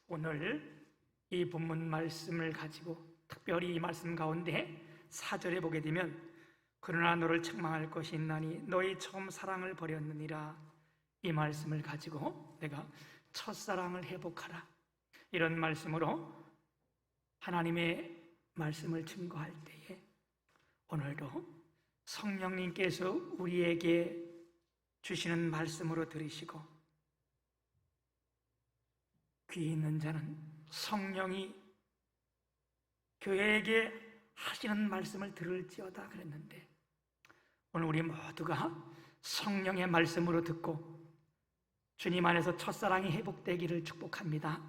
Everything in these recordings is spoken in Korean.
오늘 이 본문 말씀을 가지고 특별히 이 말씀 가운데 4절에 보게 되면 그러나 너를 책망할 것이 있나니 너희 처음 사랑을 버렸느니라, 이 말씀을 가지고 내가 첫사랑을 회복하라, 이런 말씀으로 하나님의 말씀을 증거할 때에 오늘도 성령님께서 우리에게 주시는 말씀으로 들으시고 귀 있는 자는 성령이 교회에게 하시는 말씀을 들을지어다 그랬는데, 오늘 우리 모두가 성령의 말씀으로 듣고 주님 안에서 첫사랑이 회복되기를 축복합니다.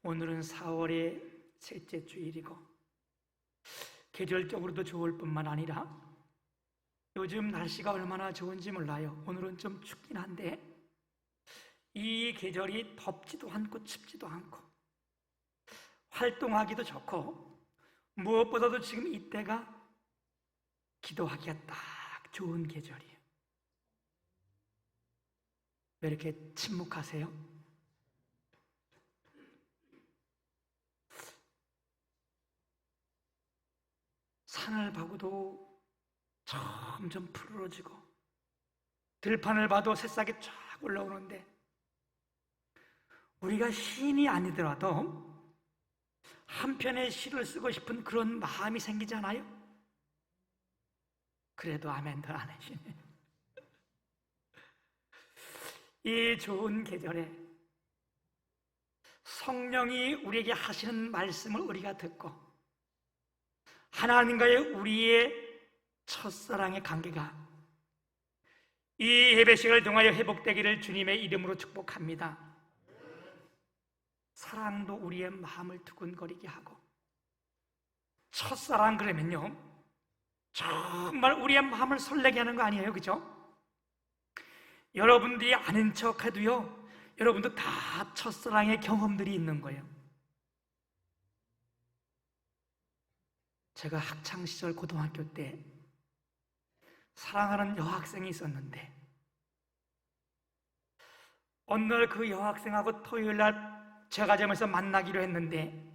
오늘은 4월의 셋째 주일이고 계절적으로도 좋을 뿐만 아니라 요즘 날씨가 얼마나 좋은지 몰라요. 오늘은 좀 춥긴 한데 이 계절이 덥지도 않고 춥지도 않고 활동하기도 좋고 무엇보다도 지금 이때가 기도하기가 딱 좋은 계절이에요. 왜 이렇게 침묵하세요? 산을 봐도 점점 푸르러지고 들판을 봐도 새싹이 쫙 올라오는데 우리가 시인이 아니더라도 한 편의 시를 쓰고 싶은 그런 마음이 생기잖아요. 그래도 아멘들 안 하시네. 이 좋은 계절에 성령이 우리에게 하시는 말씀을 우리가 듣고 하나님과의 우리의 첫사랑의 관계가 이 예배식을 통하여 회복되기를 주님의 이름으로 축복합니다. 사랑도 우리의 마음을 두근거리게 하고, 첫사랑 그러면요 정말 우리의 마음을 설레게 하는 거 아니에요, 그죠? 여러분들이 아는 척해도요 여러분도 다 첫사랑의 경험들이 있는 거예요. 제가 학창시절 고등학교 때 사랑하는 여학생이 있었는데 어느 날 그 여학생하고 토요일날 제과점에서 만나기로 했는데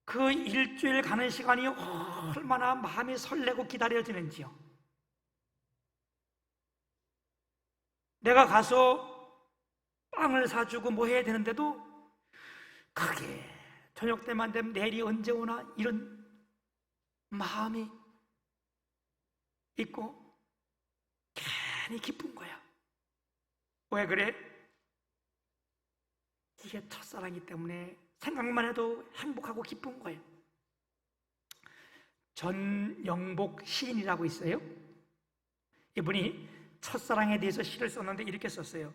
그 일주일 가는 시간이 얼마나 마음이 설레고 기다려지는지요. 내가 가서 빵을 사주고 뭐 해야 되는데도 그게 저녁 때만 되면 내일이 언제 오나 이런 마음이 있고 괜히 기쁜 거야. 왜 그래? 이게 첫사랑이기 때문에 생각만 해도 행복하고 기쁜 거예요. 전영복 시인이라고 있어요. 이분이 첫사랑에 대해서 시를 썼는데 이렇게 썼어요.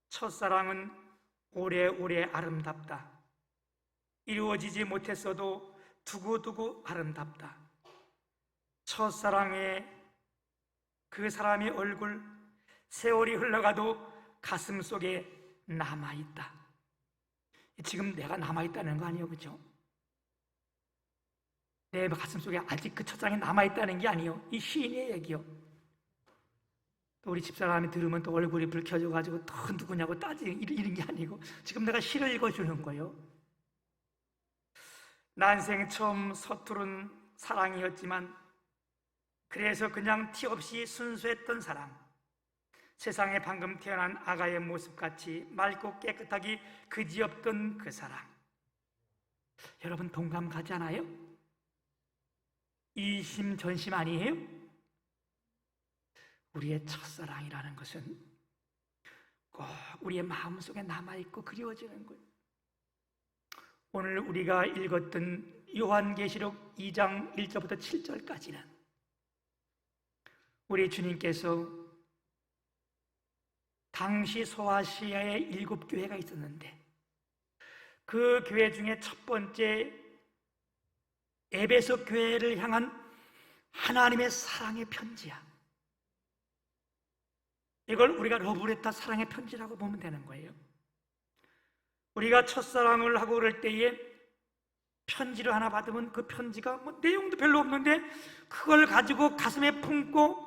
첫사랑은 오래오래 아름답다. 이루어지지 못했어도 두고두고 아름답다. 첫사랑에 그 사람의 얼굴 세월이 흘러가도 가슴 속에 남아있다. 지금 내가 남아있다는 거 아니에요, 그렇죠? 내 가슴 속에 아직 그 첫사랑이 남아있다는 게 아니에요. 이 시인의 얘기요. 또 우리 집사람이 들으면 또 얼굴이 불 켜져가지고 또 누구냐고 이런 게 아니고 지금 내가 시를 읽어주는 거예요. 난생 처음 서투른 사랑이었지만 그래서 그냥 티 없이 순수했던 사랑, 세상에 방금 태어난 아가의 모습같이 맑고 깨끗하기 그지없던 그 사랑, 여러분 동감 가지 않아요? 이심전심 아니에요? 우리의 첫사랑이라는 것은 꼭 우리의 마음속에 남아있고 그리워지는 거예요. 오늘 우리가 읽었던 요한계시록 2장 1절부터 7절까지는 우리 주님께서 당시 소아시아에 7교회가 있었는데 그 교회 중에 첫 번째 에베소 교회를 향한 하나님의 사랑의 편지야. 이걸 우리가 러브레터 사랑의 편지라고 보면 되는 거예요. 우리가 첫사랑을 하고 그럴 때에 편지를 하나 받으면 그 편지가 뭐 내용도 별로 없는데 그걸 가지고 가슴에 품고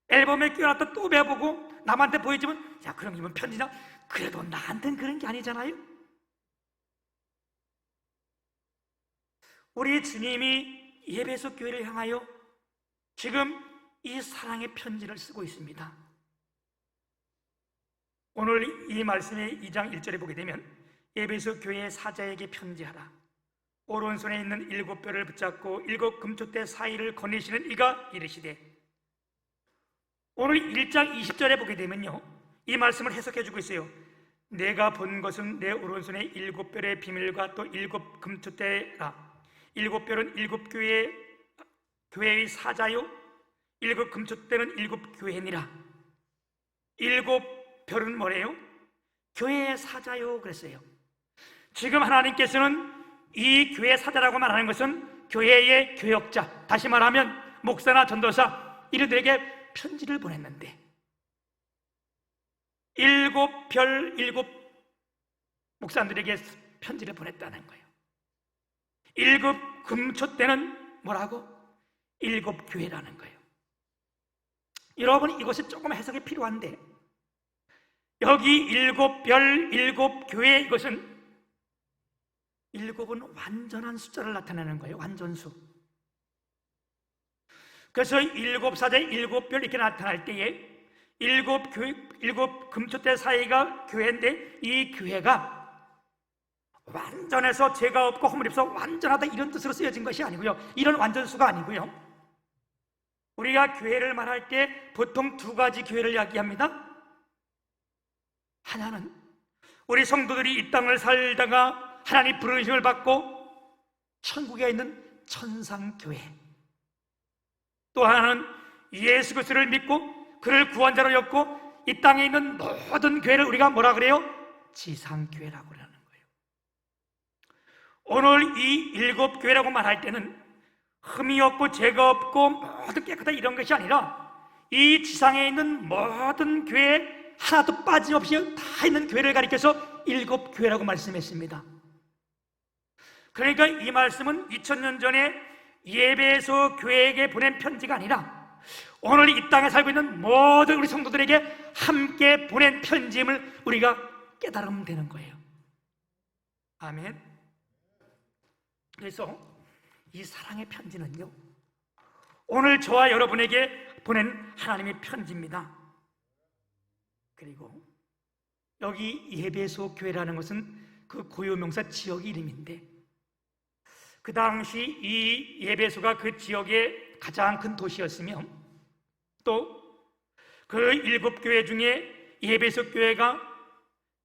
앨범에 끼워놨다 또 배워보고 남한테 보여주면 야 그럼 이건 편지냐? 그래도 나한테는 그런 게 아니잖아요. 우리 주님이 에베소 교회를 향하여 지금 이 사랑의 편지를 쓰고 있습니다. 오늘 이 말씀의 2장 1절에 보게 되면 에베소 교회의 사자에게 편지하라. 오른손에 있는 7뼈를 붙잡고 7 금촛대 사이를 거니시는 이가 이르시되, 오늘 1장 20절에 보게 되면요, 이 말씀을 해석해 주고 있어요. 내가 본 것은 내 오른손에 7뼈의 비밀과 또 7 금촛대라. 7뼈는 7 교회의 사자요, 7 금촛대는 7 교회니라. 7별은 뭐래요? 교회의 사자요 그랬어요. 지금 하나님께서는 이 교회 사자라고 말하는 것은 교회의 교역자, 다시 말하면 목사나 전도사 이들에게 편지를 보냈는데, 7별 7 목사들에게 편지를 보냈다는 거예요. 7 금촛대는 뭐라고? 7 교회라는 거예요. 여러분, 이것이 조금 해석이 필요한데, 여기 7별 7 교회, 이것은 7은 완전한 숫자를 나타내는 거예요. 완전수. 그래서 7사자 7별 이렇게 나타날 때에 7 금촛대 사이가 교회인데, 이 교회가 완전해서 죄가 없고 허물이 없어 완전하다 이런 뜻으로 쓰여진 것이 아니고요, 이런 완전수가 아니고요, 우리가 교회를 말할 때 보통 2가지 교회를 이야기합니다. 하나는 우리 성도들이 이 땅을 살다가 하나님 부르심을 받고 천국에 있는 천상교회, 또 하나는 예수 그리스도를 믿고 그를 구원자로 여겼고 이 땅에 있는 모든 교회를 우리가 뭐라 그래요? 지상교회라고 그러는 거예요. 오늘 이 7 교회라고 말할 때는 흠이 없고 죄가 없고 모두 깨끗하다 이런 것이 아니라, 이 지상에 있는 모든 교회 하나도 빠짐없이 다 있는 교회를 가리켜서 7 교회라고 말씀했습니다. 그러니까 이 말씀은 2000년 전에 에베소 교회에게 보낸 편지가 아니라 오늘 이 땅에 살고 있는 모든 우리 성도들에게 함께 보낸 편지임을 우리가 깨달으면 되는 거예요. 아멘. 그래서 이 사랑의 편지는요, 오늘 저와 여러분에게 보낸 하나님의 편지입니다. 그리고 여기 에베소 교회라는 것은 그 고유명사 지역 이름인데, 그 당시 이 에베소가 그 지역의 가장 큰 도시였으며, 또 그 7 교회 중에 에베소 교회가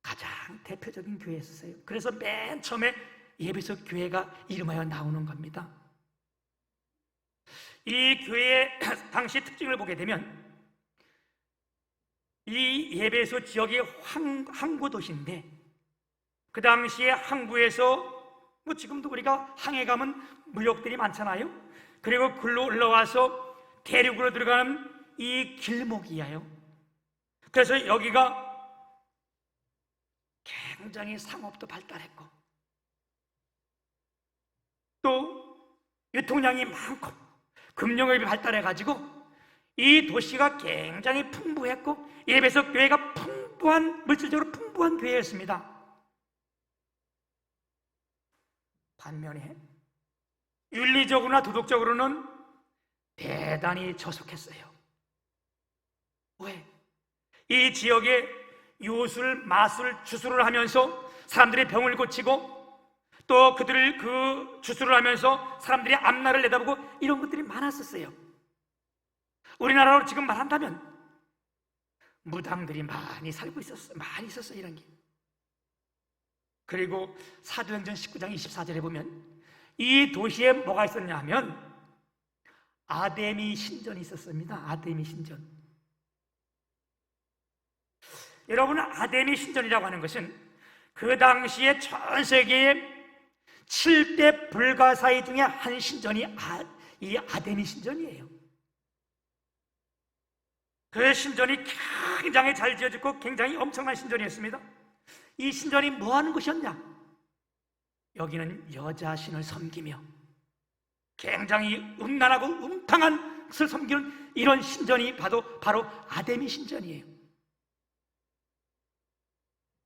가장 대표적인 교회였어요. 그래서 맨 처음에 에베소 교회가 이름하여 나오는 겁니다. 이 교회의 당시 특징을 보게 되면, 이 에베소 지역이 항구 도시인데, 그 당시에 항구에서 지금도 우리가 항해 가면 무역들이 많잖아요. 그리고 글로 올라와서 대륙으로 들어가는 이 길목이에요. 그래서 여기가 굉장히 상업도 발달했고, 또 유통량이 많고 금융업이 발달해가지고 이 도시가 굉장히 풍부했고, 에베소 교회가 물질적으로 풍부한 교회였습니다. 반면에 윤리적으로나 도덕적으로는 대단히 저속했어요. 왜? 이 지역에 요술, 마술, 주술을 하면서 사람들의 병을 고치고, 또 그들을 그 주술을 하면서 사람들이 앞날을 내다보고 이런 것들이 많았었어요. 우리나라로 지금 말한다면 무당들이 많이 살고 있었어요. 많이 있었어요, 이런 게. 그리고 사도행전 19장 24절에 보면 이 도시에 뭐가 있었냐 하면 아데미 신전이 있었습니다. 아데미 신전. 여러분, 아데미 신전이라고 하는 것은 그 당시에 전 세계에 7대 불가사의 중에 한 신전이 이 아데미 신전이에요. 그 신전이 굉장히 잘 지어졌고 굉장히 엄청난 신전이었습니다. 이 신전이 뭐 하는 곳이었냐? 여기는 여자 신을 섬기며 굉장히 음란하고 음탕한 것을 섬기는 이런 신전이 바로 아데미 신전이에요.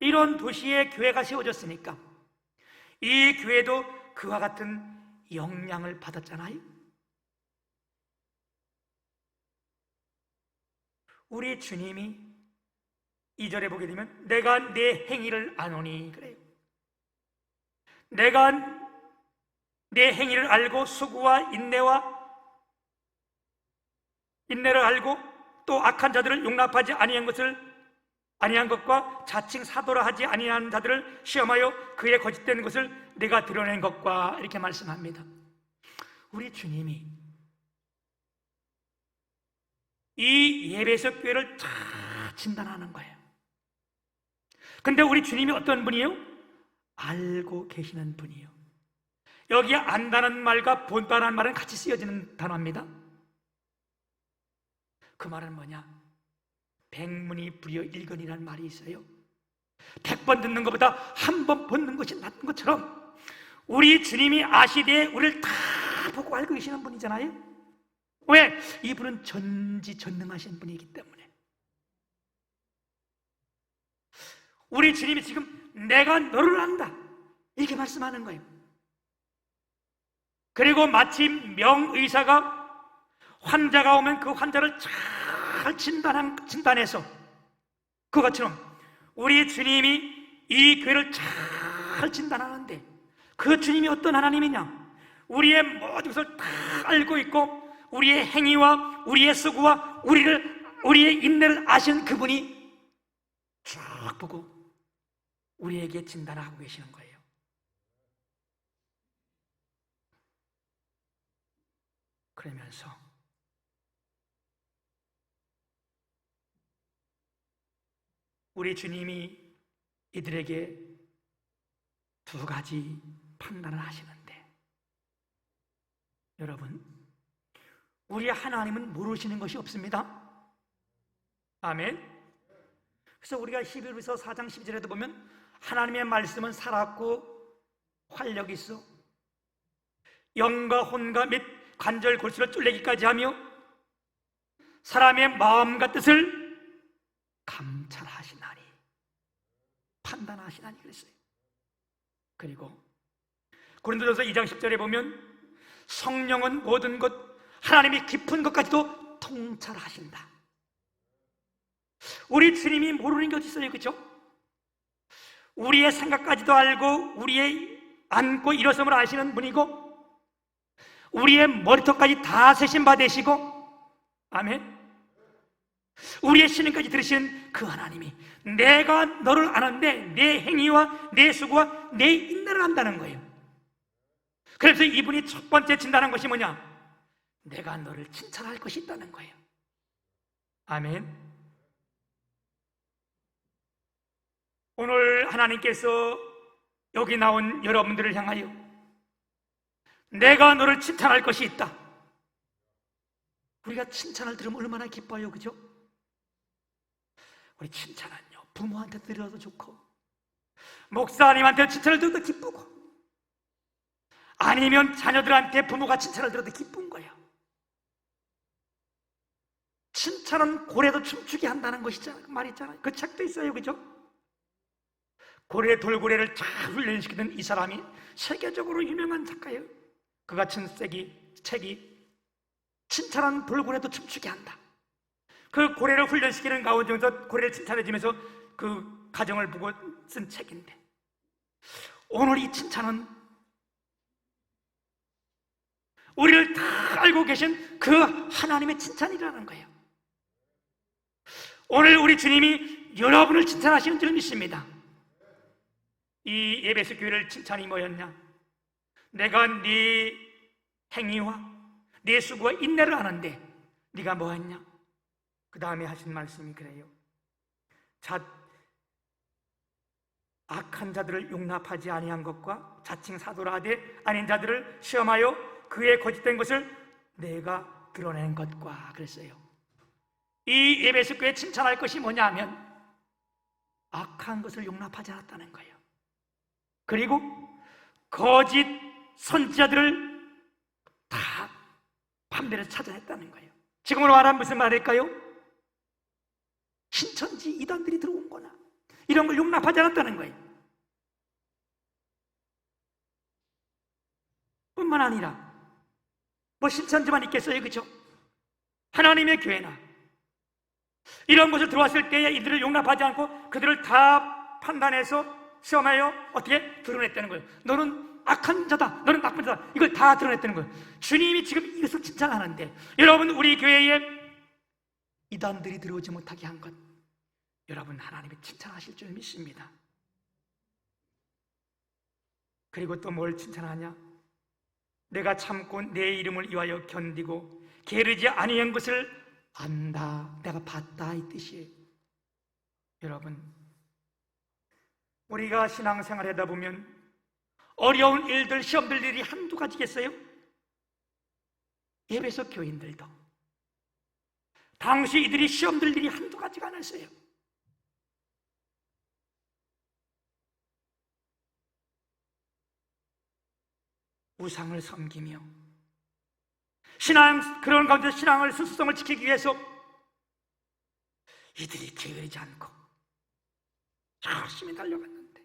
이런 도시에 교회가 세워졌으니까 이 교회도 그와 같은 영향을 받았잖아요. 우리 주님이 2절에 보게 되면 내가 내 행위를 아노니 그래요. 내가 내 행위를 알고 수고와 인내를 알고 또 악한 자들을 용납하지 아니한 것과 자칭 사도라 하지 아니한 자들을 시험하여 그의 거짓된 것을 내가 드러낸 것과 이렇게 말씀합니다. 우리 주님이 이 예배석 교회를 다 진단하는 거예요. 근데 우리 주님이 어떤 분이에요? 알고 계시는 분이에요. 여기에 안다는 말과 본다는 말은 같이 쓰여지는 단어입니다. 그 말은 뭐냐? 백문이 불여 일견이라는 말이 있어요. 100번 듣는 것보다 한 번 듣는 것이 낫는 것처럼 우리 주님이 아시되 우리를 다 보고 알고 계시는 분이잖아요. 왜? 이분은 전지전능하신 분이기 때문에. 우리 주님이 지금 내가 너를 안다 이렇게 말씀하는 거예요. 그리고 마침 명의사가 환자가 오면 그 환자를 잘 진단해서 그것처럼 우리 주님이 이 교회를 잘 진단하는데 그 주님이 어떤 하나님이냐? 우리의 모든 것을 다 알고 있고 우리의 행위와 우리의 수고와 우리의 인내를 아시는 그분이 쭉 보고 우리에게 진단을 하고 계시는 거예요. 그러면서 우리 주님이 이들에게 두 가지 판단을 하시는데, 여러분, 우리 하나님은 모르시는 것이 없습니다. 아멘. 그래서 우리가 히브리서 4장 12절에도 보면 하나님의 말씀은 살았고 활력이 있어 영과 혼과 및 관절 골수를 뚫리기까지 하며 사람의 마음과 뜻을 감찰하시나니, 판단하시나니 그랬어요. 그리고 고린도전서 2장 10절에 보면 성령은 모든 것, 하나님이 깊은 것까지도 통찰하신다. 우리 주님이 모르는 게 어디 있어요, 그렇죠? 우리의 생각까지도 알고 우리의 앉고 일어섬을 아시는 분이고 우리의 머리털까지 다 세신 바 되시고, 아멘. 우리의 신음까지 들으신 그 하나님이 내가 너를 아는데 내 행위와 내 수고와 내 인내를 안다는 거예요. 그래서 이분이 첫 번째 진단한 것이 뭐냐? 내가 너를 칭찬할 것이 있다는 거예요. 아멘. 오늘 하나님께서 여기 나온 여러분들을 향하여 내가 너를 칭찬할 것이 있다. 우리가 칭찬을 들으면 얼마나 기뻐요, 그죠? 우리 칭찬은요, 부모한테 들어도 좋고 목사님한테 칭찬을 들어도 기쁘고 아니면 자녀들한테 부모가 칭찬을 들어도 기쁜 거예요. 칭찬은 고래도 춤추게 한다는 것이잖아요. 말 있잖아요. 그 책도 있어요, 그죠? 고래 돌고래를 다 훈련시키는 이 사람이 세계적으로 유명한 작가예요. 그가 쓴 책이 칭찬한 돌고래도 춤추게 한다. 그 고래를 훈련시키는 가운데서 고래를 칭찬해주면서 그 가정을 보고 쓴 책인데, 오늘 이 칭찬은 우리를 다 알고 계신 그 하나님의 칭찬이라는 거예요. 오늘 우리 주님이 여러분을 칭찬하시는 줄 믿습니다. 이 예배석 교회를 칭찬이 뭐였냐? 내가 네 행위와 네 수고와 인내를 아는데 네가 뭐 했냐? 그 다음에 하신 말씀이 그래요. 악한 자들을 용납하지 아니한 것과 자칭 사도라 하되 아닌 자들을 시험하여 그의 거짓된 것을 내가 드러낸 것과 그랬어요. 이 예배석 교회 칭찬할 것이 뭐냐 하면 악한 것을 용납하지 않았다는 거예요. 그리고 거짓 선지자들을 다 판별해서 찾아냈다는 거예요. 지금으로 말하면 무슨 말일까요? 신천지 이단들이 들어온 거나 이런 걸 용납하지 않았다는 거예요. 뿐만 아니라 뭐 신천지만 있겠어요, 그죠? 하나님의 교회나 이런 곳을 들어왔을 때에 이들을 용납하지 않고 그들을 다 판단해서 시험하여 어떻게 드러냈다는 거예요. 너는 악한 자다, 너는 나쁜 자다, 이걸 다 드러냈다는 거예요. 주님이 지금 이것을 칭찬하는데, 여러분, 우리 교회에 이단들이 들어오지 못하게 한 것, 여러분 하나님이 칭찬하실 줄 믿습니다. 그리고 또 뭘 칭찬하냐? 내가 참고 내 이름을 위하여 견디고 게으르지 아니한 것을 안다, 내가 봤다, 이 뜻이에요. 여러분, 우리가 신앙생활 하다 보면 어려운 일들, 시험들 일이 한두 가지겠어요? 예배소 교인들도 당시 이들이 시험들 일이 한두 가지가 아니었어요. 우상을 섬기며 그런 가운데 신앙을, 순수성을 지키기 위해서 이들이 게으르지 않고 열심히 달려갔는데,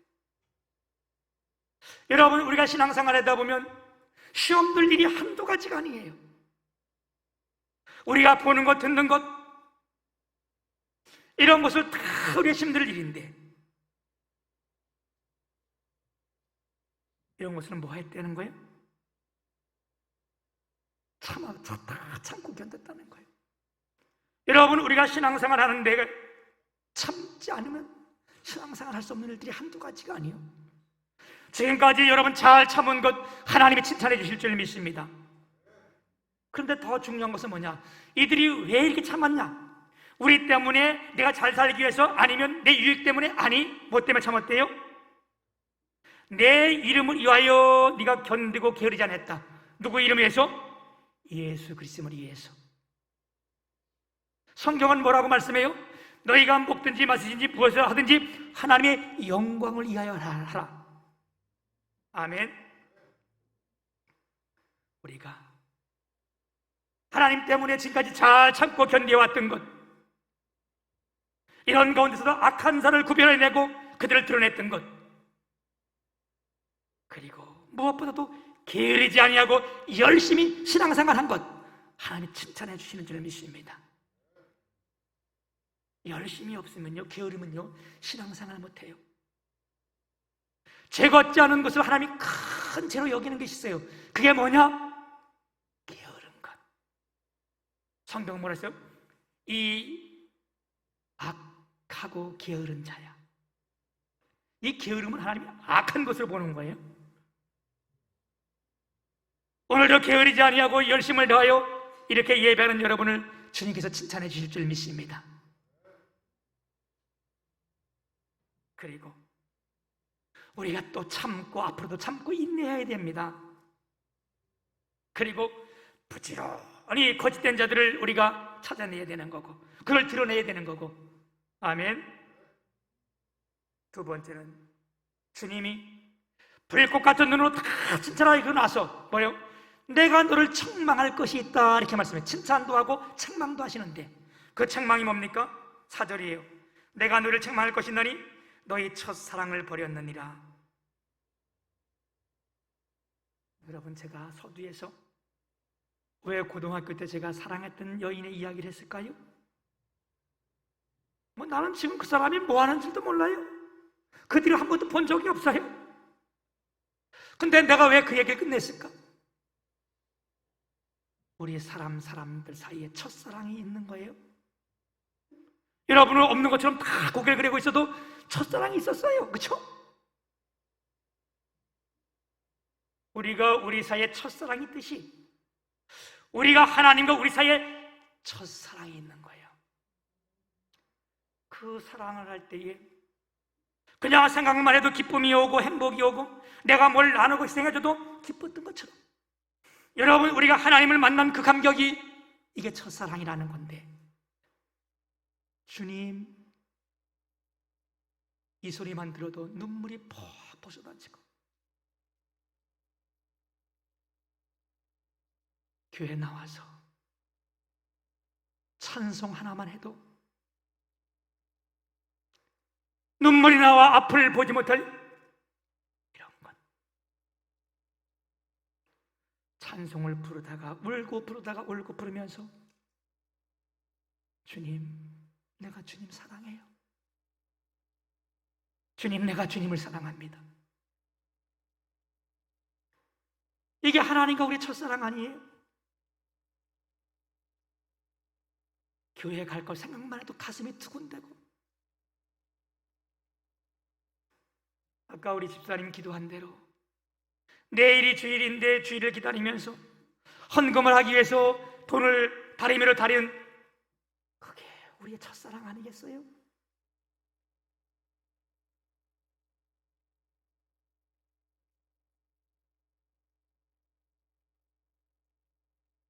여러분, 우리가 신앙생활 하다 보면 시험들 일이 한두 가지가 아니에요. 우리가 보는 것, 듣는 것, 이런 것을 다 우리가 힘들 일인데, 이런 것은 뭐 했다는 거예요? 다 참고 견뎠다는 거예요. 여러분, 우리가 신앙생활 하는데 참지 않으면 신앙생활 할 수 없는 일들이 한두 가지가 아니에요. 지금까지 여러분 잘 참은 것 하나님이 칭찬해 주실 줄 믿습니다. 그런데 더 중요한 것은 뭐냐? 이들이 왜 이렇게 참았냐? 우리 때문에, 내가 잘 살기 위해서, 아니면 내 유익 때문에? 아니, 뭐 때문에 참았대요? 내 이름을 위하여 네가 견디고 게으르지 않았다. 누구 이름 위해서? 예수 그리스도를 위해서. 성경은 뭐라고 말씀해요? 너희가 먹든지 마시든지 무엇을 하든지 하나님의 영광을 위하여 하라. 아멘. 우리가 하나님 때문에 지금까지 잘 참고 견뎌왔던 것, 이런 가운데서도 악한 자를 구별해내고 그들을 드러냈던 것, 그리고 무엇보다도 게으르지 아니하고 열심히 신앙생활한 것, 하나님이 칭찬해 주시는 줄 믿습니다. 열심이 없으면요, 게으르면요, 신앙생활 못해요. 죄 걷지 않은 것을 하나님이 큰 죄로 여기는 것이 있어요. 그게 뭐냐? 게으른 것. 성경은 뭐라 했어요? 이 악하고 게으른 자야. 이 게으름은 하나님이 악한 것을 보는 거예요. 오늘도 게으르지 아니하고 열심을 다하여 이렇게 예배하는 여러분을 주님께서 칭찬해 주실 줄 믿습니다. 그리고 우리가 또 참고, 앞으로도 참고 인내해야 됩니다. 그리고 부지런히 거짓된 자들을 우리가 찾아내야 되는 거고, 그걸 드러내야 되는 거고. 아멘. 두 번째는 주님이 불꽃 같은 눈으로 다 칭찬하고 나서 뭐요? 내가 너를 책망할 것이 있다, 이렇게 말씀해요. 칭찬도 하고 책망도 하시는데, 그 책망이 뭡니까? 4절이에요. 내가 너를 책망할 것이나니 너희 첫사랑을 버렸느니라. 여러분, 제가 서두에서 왜 고등학교 때 제가 사랑했던 여인의 이야기를 했을까요? 뭐 나는 지금 그 사람이 뭐 하는지도 몰라요. 그 뒤로 한 번도 본 적이 없어요. 근데 내가 왜 그 얘기를 끝냈을까? 우리 사람들 사이에 첫사랑이 있는 거예요. 여러분은 없는 것처럼 다 고개를 그리고 있어도 첫사랑이 있었어요. 그렇죠? 우리가 우리 사이에 첫사랑이 있듯이 우리가 하나님과 우리 사이에 첫사랑이 있는 거예요. 그 사랑을 할 때에 그냥 생각만 해도 기쁨이 오고 행복이 오고 내가 뭘 나누고 희생해줘도 기뻤던 것처럼, 여러분, 우리가 하나님을 만난 그 감격이 이게 첫사랑이라는 건데, 주님, 이 소리만 들어도 눈물이 퍽퍽 쏟아지고, 교회 나와서 찬송 하나만 해도 눈물이 나와 앞을 보지 못할 이런 것. 찬송을 부르다가 울고 부르다가 울고 부르면서 주님, 내가 주님 사랑해요. 주님, 내가 주님을 사랑합니다. 이게 하나님과 우리의 첫사랑 아니에요? 교회 갈 거 생각만 해도 가슴이 두근대고, 아까 우리 집사님 기도한 대로 내일이 주일인데 주일을 기다리면서 헌금을 하기 위해서 돈을 다리미로 다리는 그게 우리의 첫사랑 아니겠어요?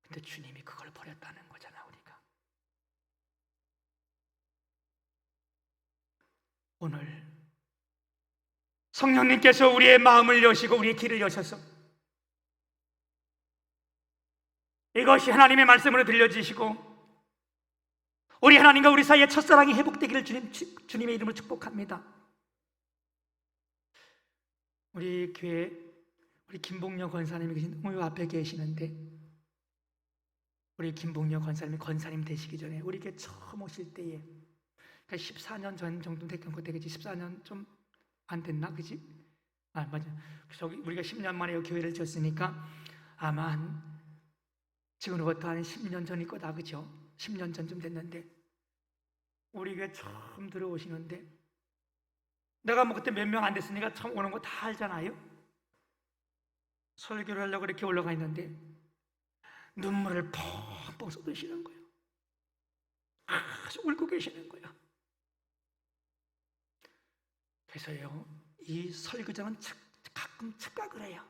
근데 주님이 그걸 버렸다는 거잖아. 우리가 오늘 성령님께서 우리의 마음을 여시고 우리의 길을 여셔서 이것이 하나님의 말씀으로 들려주시고 우리 하나님과 우리 사이의 첫사랑이 회복되기를 주님의 이름으로 축복합니다. 우리 교회 우리 김봉녀 권사님이 너무 앞에 계시는데, 우리 김봉녀 권사님이 권사님 되시기 전에 우리 교회 처음 오실 때에 14년 전 정도 됐던 것 되겠지. 14년 좀 안 됐나? 그지? 아, 맞아. 저기 우리가 10년 만에 교회를 졌으니까 아마 지금으로부터 한 10년 전일 거다. 그죠? 10년 전쯤 됐는데 우리 교회 처음 들어오시는데, 내가 뭐 그때 몇 명 안 됐으니까 처음 오는 거 다 알잖아요. 설교를 하려고 이렇게 올라가 있는데 눈물을 펑펑 쏟으시는 거예요. 아주 울고 계시는 거예요. 그래서요, 이 설교자는 가끔 착각을 해요.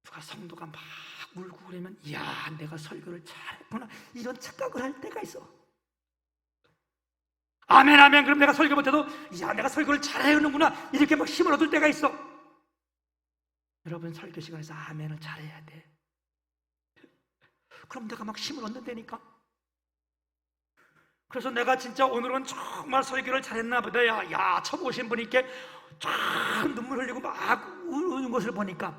누가 성도가 막 울고 그러면 이야, 내가 설교를 잘했구나, 이런 착각을 할 때가 있어. 아멘 아멘. 그럼 내가 설교 못해도 이야, 내가 설교를 잘해오는구나, 이렇게 막 힘을 얻을 때가 있어. 여러분, 설교 시간에서 아멘을 잘해야 돼. 그럼 내가 막 힘을 얻는다니까. 그래서 내가 진짜 오늘은 정말 설교를 잘했나 보다. 야, 처음 오신 분이 이렇게 쫙 눈물 흘리고 막 우는 것을 보니까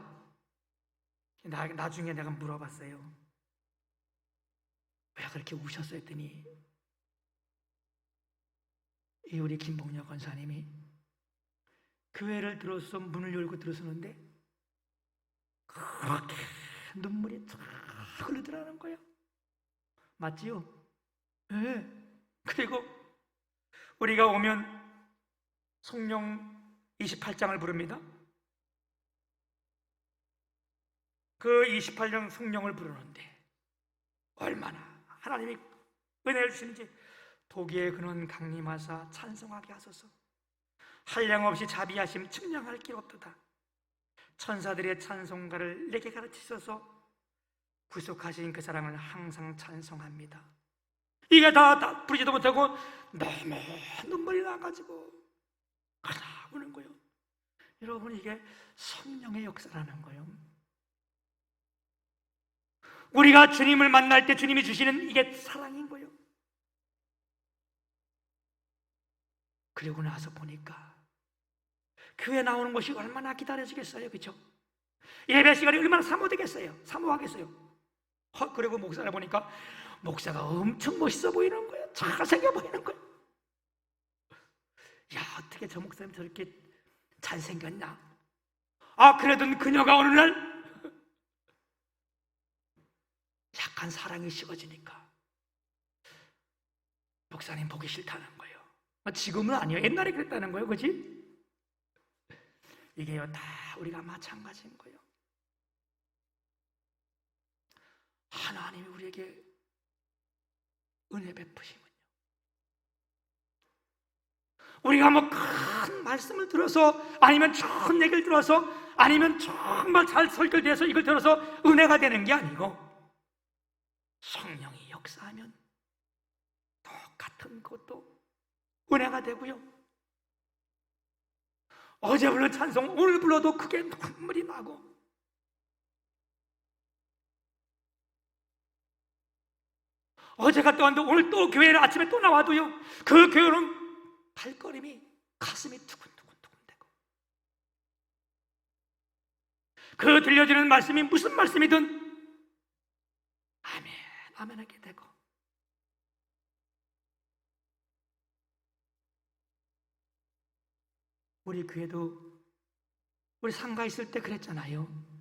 나중에 내가 물어봤어요. 왜 그렇게 우셨어? 했더니 이 우리 김봉녀 권사님이 교회를 들어서 문을 열고 들어서는데 그렇게 눈물이 쫙 흐르더라는 거예요. 맞지요? 네. 그리고 우리가 오면 성령 28장을 부릅니다. 그 28장 성령을 부르는데 얼마나 하나님이 은혜를 주시는지, 도기의 근원 강림하사 찬송하게 하소서. 한량없이 자비하심 측량할 길 없도다. 천사들의 찬송가를 내게 가르치셔서 구속하신 그 사랑을 항상 찬송합니다. 이게 다 부르지도 못하고 너무 눈물이 나가지고 가다 우는 거예요. 여러분, 이게 성령의 역사라는 거예요. 우리가 주님을 만날 때 주님이 주시는 이게 사랑인 거예요. 그리고 나서 보니까 교회 나오는 것이 얼마나 기다려지겠어요. 그렇죠? 예배 시간이 얼마나 사모되겠어요. 사모하겠어요. 그리고 목사를 보니까 목사가 엄청 멋있어 보이는 거예요. 잘생겨 보이는 거예요. 야, 어떻게 저 목사님 저렇게 잘생겼냐? 아, 그러던 그녀가 어느 날 약간 사랑이 식어지니까 목사님 보기 싫다는 거예요. 지금은 아니에요. 옛날에 그랬다는 거예요. 그렇지? 이게요, 다 우리가 마찬가지인 거예요. 하나님이 우리에게 은혜 베푸시면요, 우리가 뭐 큰 말씀을 들어서, 아니면 좋은 얘기를 들어서, 아니면 정말 잘 설교돼서 이걸 들어서 은혜가 되는 게 아니고, 성령이 역사하면 똑같은 것도 은혜가 되고요. 어제 불른 찬송 오늘 불러도 그게 눈물이 나고, 어제 갔다 왔는데 오늘 또 교회를 아침에 또 나와도요, 그 교회는 발걸음이 가슴이 두근두근두근대고, 그 들려지는 말씀이 무슨 말씀이든 아멘 아멘 하게 되고, 우리 교회도 우리 상가 있을 때 그랬잖아요.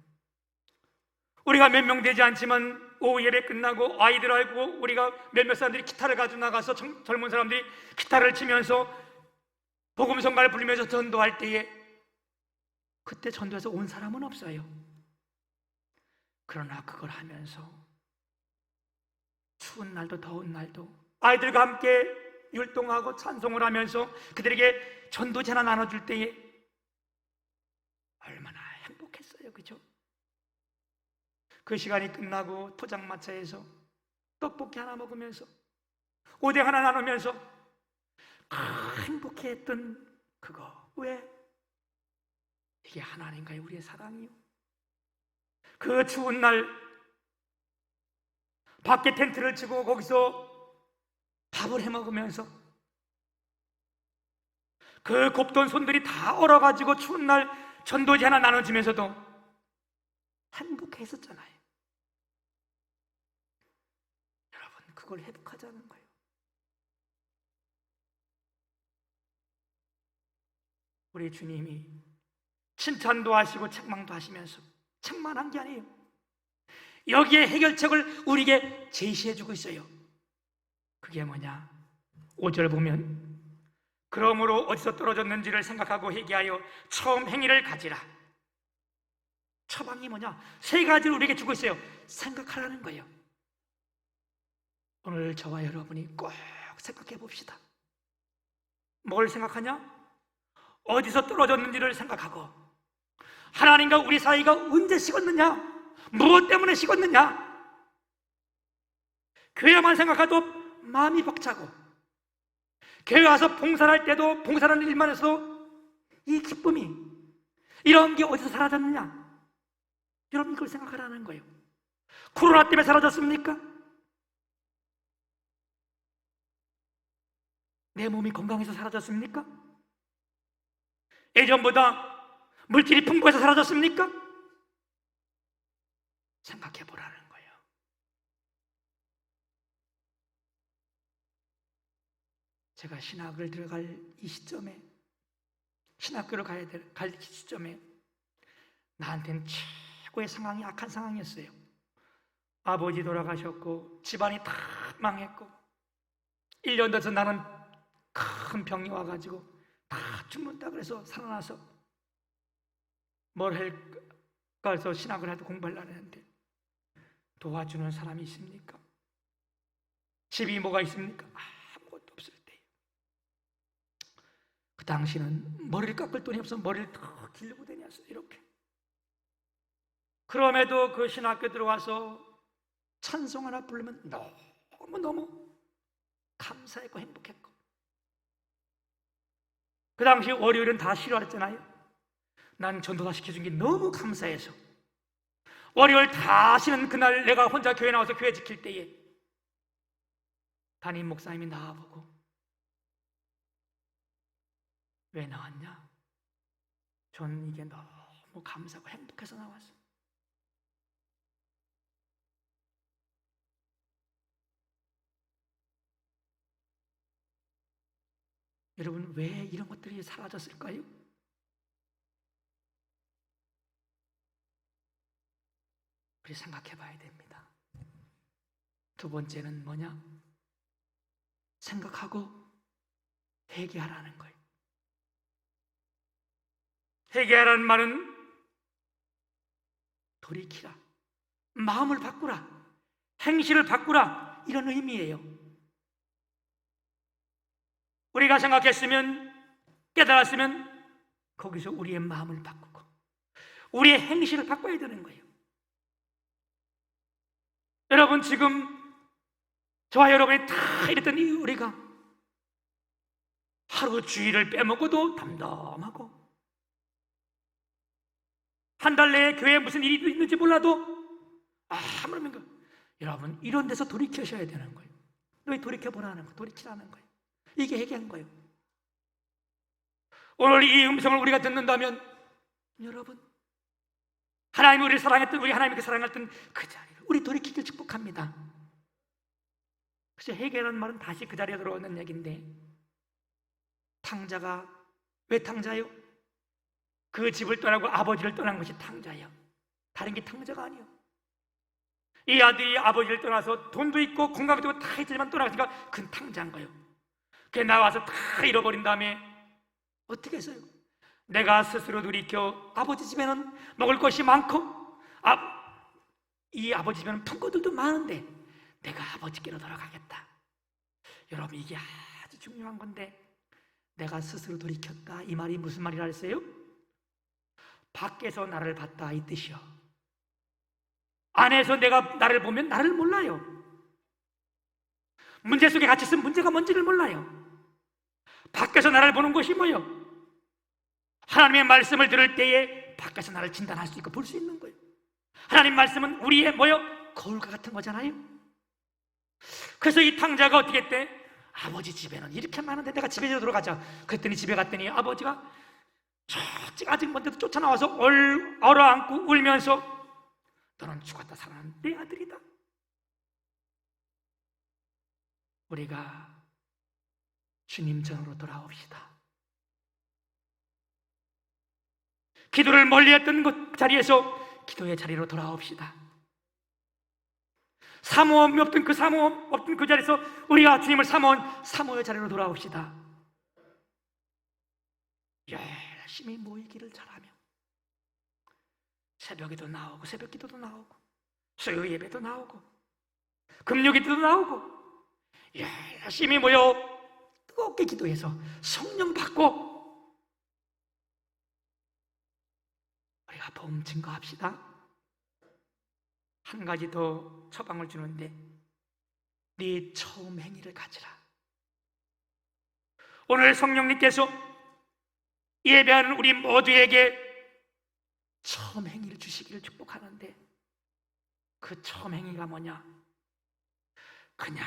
우리가 몇 명 되지 않지만 오후 예배 끝나고 아이들하고 우리가 몇몇 사람들이 기타를 가지고 나가서 젊은 사람들이 기타를 치면서 복음성가를 부르면서 전도할 때에, 그때 전도해서 온 사람은 없어요. 그러나 그걸 하면서 추운 날도 더운 날도 아이들과 함께 율동하고 찬송을 하면서 그들에게 전도제 하나 나눠줄 때에 얼마나 행복했어요. 그죠? 그 시간이 끝나고 포장마차에서 떡볶이 하나 먹으면서 오뎅 하나 나누면서 행복해했던 그거, 왜? 이게 하나님과의 우리의 사랑이요. 그 추운 날 밖에 텐트를 치고 거기서 밥을 해먹으면서 그 곱던 손들이 다 얼어가지고 추운 날 전도지 하나 나눠주면서도 행복했었잖아요. 여러분, 그걸 회복하자는 거예요. 우리 주님이 칭찬도 하시고 책망도 하시면서, 책망한 게 아니에요, 여기에 해결책을 우리에게 제시해주고 있어요. 그게 뭐냐? 5절 보면, 그러므로 어디서 떨어졌는지를 생각하고 회개하여 처음 행위를 가지라. 처방이 뭐냐? 세 가지를 우리에게 주고 있어요. 생각하라는 거예요. 오늘 저와 여러분이 꼭 생각해 봅시다. 뭘 생각하냐? 어디서 떨어졌는지를 생각하고, 하나님과 우리 사이가 언제 식었느냐? 무엇 때문에 식었느냐? 교회만 생각해도 마음이 벅차고, 교회 와서 봉사를 할 때도 봉사하는 일만 해서도 이 기쁨이, 이런 게 어디서 사라졌느냐? 여러분, 이걸 생각하라는 거예요. 코로나 때문에 사라졌습니까? 내 몸이 건강해서 사라졌습니까? 예전보다 물질이 풍부해서 사라졌습니까? 생각해 보라는 거예요. 제가 신학을 들어갈 이 시점에, 신학교를 갈 시점에 나한테는 최고의 상황이 악한 상황이었어요. 아버지 돌아가셨고 집안이 다 망했고 1년 돼서 나는 큰 병이 와가지고 다 죽는다 그래서 살아나서 뭘 할까 해서 신학을 해도 공부하려고 했는데 도와주는 사람이 있습니까? 집이 뭐가 있습니까? 아무것도 없을 때, 그 당시는 머리를 깎을 돈이 없어서 머리를 더 기르고 다녔어요. 이렇게. 그럼에도 그 신학교 들어와서 찬송 하나 부르면 너무너무 감사했고 행복했고, 그 당시 월요일은 다 싫어했잖아요. 난 전도사 시켜준 게 너무 감사해서 월요일 다 쉬는 그날 내가 혼자 교회 나와서 교회 지킬 때에 담임 목사님이 나와보고, 왜 나왔냐? 전 이게 너무 감사하고 행복해서 나왔어. 여러분, 왜 이런 것들이 사라졌을까요? 우리 생각해 봐야 됩니다. 두 번째는 뭐냐? 생각하고 회개하라는 거예요. 회개하라는 말은 돌이키라, 마음을 바꾸라, 행실을 바꾸라, 이런 의미예요. 우리가 생각했으면, 깨달았으면 거기서 우리의 마음을 바꾸고 우리의 행실을 바꿔야 되는 거예요. 여러분, 지금 저와 여러분이 다 이랬던 우리가 하루 주일을 빼먹어도 담담하고, 한 달 내에 교회에 무슨 일이 있는지 몰라도 아무런, 여러분, 이런 데서 돌이켜셔야 되는 거예요. 왜 돌이켜보라는 거예요. 돌이키라는 거예요. 이게 회개한 거예요. 오늘 이 음성을 우리가 듣는다면 여러분, 하나님이 우리를 사랑했던, 우리 하나님께 사랑했던 그 자리를 우리 돌이키길 축복합니다. 그래서 회개라는 말은 다시 그 자리에 들어오는 얘기인데, 탕자가 왜 탕자요? 그 집을 떠나고 아버지를 떠난 것이 탕자예요. 다른 게 탕자가 아니에요. 이 아들이 아버지를 떠나서 돈도 있고 건강도 있고 다 있지만 떠나가니까 그건 탕자인 거예요. 그게 나와서 다 잃어버린 다음에 어떻게 했어요? 내가 스스로 돌이켜 아버지 집에는 먹을 것이 많고 이 아버지 집에는 품꾼들도 많은데 내가 아버지께로 돌아가겠다. 여러분, 이게 아주 중요한 건데, 내가 스스로 돌이켰다, 이 말이 무슨 말이라 했어요? 밖에서 나를 봤다 이 뜻이요. 안에서 내가 나를 보면 나를 몰라요. 문제 속에 갇혀 있으면 문제가 뭔지를 몰라요. 밖에서 나를 보는 것이 뭐예요? 하나님의 말씀을 들을 때에 밖에서 나를 진단할 수 있고 볼 수 있는 거예요. 하나님 말씀은 우리의 뭐예요? 거울과 같은 거잖아요. 그래서 이 탕자가 어떻게 했대? 아버지 집에는 이렇게 많은데 내가 집에 들어가자. 그랬더니 집에 갔더니 아버지가 아직 먼데도 쫓아나와서 얼어안고 울면서 너는 죽었다 살아난 내 아들이다. 우리가 주님 전으로 돌아옵시다. 기도를 멀리했던 그 자리에서 기도의 자리로 돌아옵시다. 사모함이 없던 그 사모함 없던 그 자리에서 우리가 주님을 사모한 사모의 자리로 돌아옵시다. 열심히 모이기를 잘하며 새벽에도 나오고 새벽 기도도 나오고 수요 예배도 나오고 금요 기도도 나오고 열심히 모여 뜨겁게 기도해서 성령 받고 우리가 복음 증거합시다. 한 가지 더 처방을 주는데, 네 처음 행위를 가지라. 오늘 성령님께서 예배하는 우리 모두에게 처음 행위를 주시기를 축복하는데, 그 처음 행위가 뭐냐? 그냥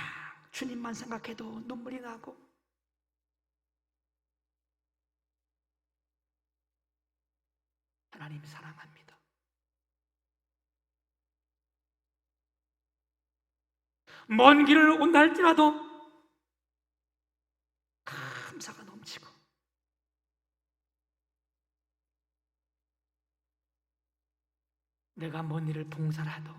주님만 생각해도 눈물이 나고 하나님 사랑합니다. 먼 길을 온다 할지라도 감사가 넘치고 내가 먼 일을 봉사를 하도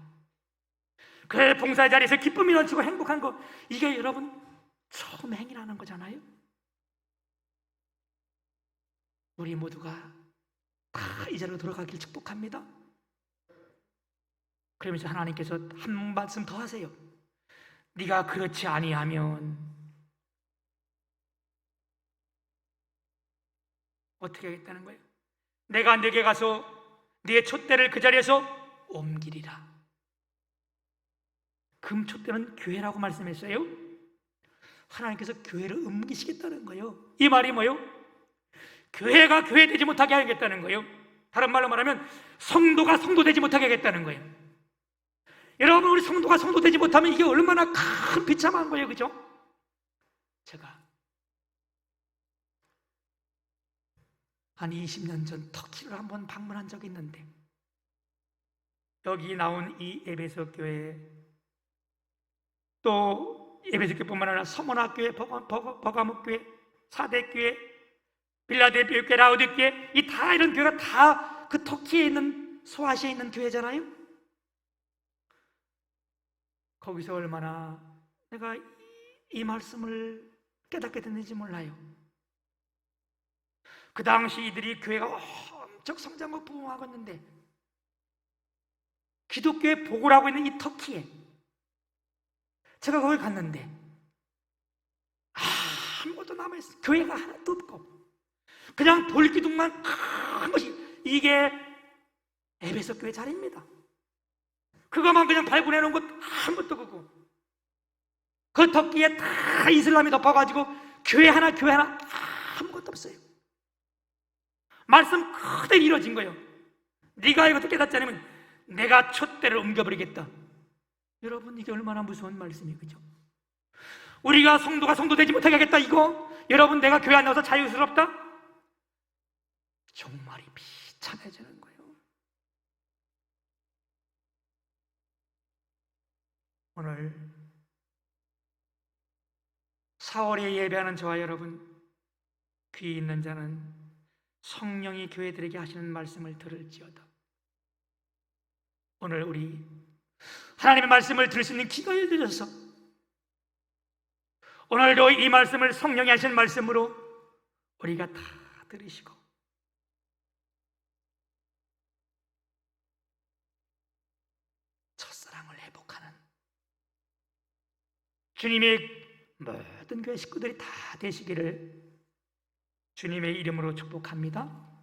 그 봉사 자리에서 기쁨이 넘치고 행복한 거, 이게 여러분 처음 행위라는 거잖아요. 우리 모두가 다 이 자리로 돌아가길 축복합니다. 그러면서 하나님께서 한 말씀 더 하세요. 네가 그렇지 아니하면 어떻게 하겠다는 거예요? 내가 네게 가서 네 촛대를 그 자리에서 옮기리라. 금촛대는 교회라고 말씀했어요. 하나님께서 교회를 옮기시겠다는 거예요. 이 말이 뭐예요? 교회가 교회되지 못하게 하겠다는 거예요. 다른 말로 말하면 성도가 성도되지 못하게 하겠다는 거예요. 여러분, 우리 성도가 성도되지 못하면 이게 얼마나 큰 비참한 거예요, 그죠? 제가 한 20년 전 터키를 한번 방문한 적이 있는데, 여기 나온 이 에베소 교회, 또 에베소 교회뿐만 아니라 서문학교회, 버가목교회, 사대교회, 빌라델피아 교회, 라우디교회, 이 다 이런 교회가 다 그 터키에 있는 소아시아에 있는 교회잖아요. 거기서 얼마나 내가 이 말씀을 깨닫게 됐는지 몰라요. 그 당시 이들이 교회가 엄청 성장하고 부흥하고 있는데, 기독교의 복을 하고 있는 이 터키에 제가 거기 갔는데 아무것도 남아있어요. 교회가 하나도 없고 그냥 돌기둥만 큰 것이, 이게 에베소 교회 자리입니다. 그것만 그냥 발굴해 놓은 것 아무것도 없고, 그 터키에 다 이슬람이 덮어가지고 교회 하나 아무것도 없어요. 말씀 그대로 이루어진 거예요. 네가 이것도 깨닫지 않으면 내가 촛대를 옮겨버리겠다. 여러분, 이게 얼마나 무서운 말씀이, 그죠? 우리가 성도가 성도 되지 못하게 하겠다 이거? 여러분 내가 교회 안 나와서 자유스럽다? 정말이 비참해지는 거예요. 오늘 4월에 예배하는 저와 여러분, 귀 있는 자는 성령이 교회들에게 하시는 말씀을 들을지어다. 오늘 우리 하나님의 말씀을 들을 수 있는 귀가 열려져서 오늘도 이 말씀을 성령이 하시는 말씀으로 우리가 다 들으시고 첫사랑을 회복하는 주님의 모든 교회 식구들이 다 되시기를 주님의 이름으로 축복합니다.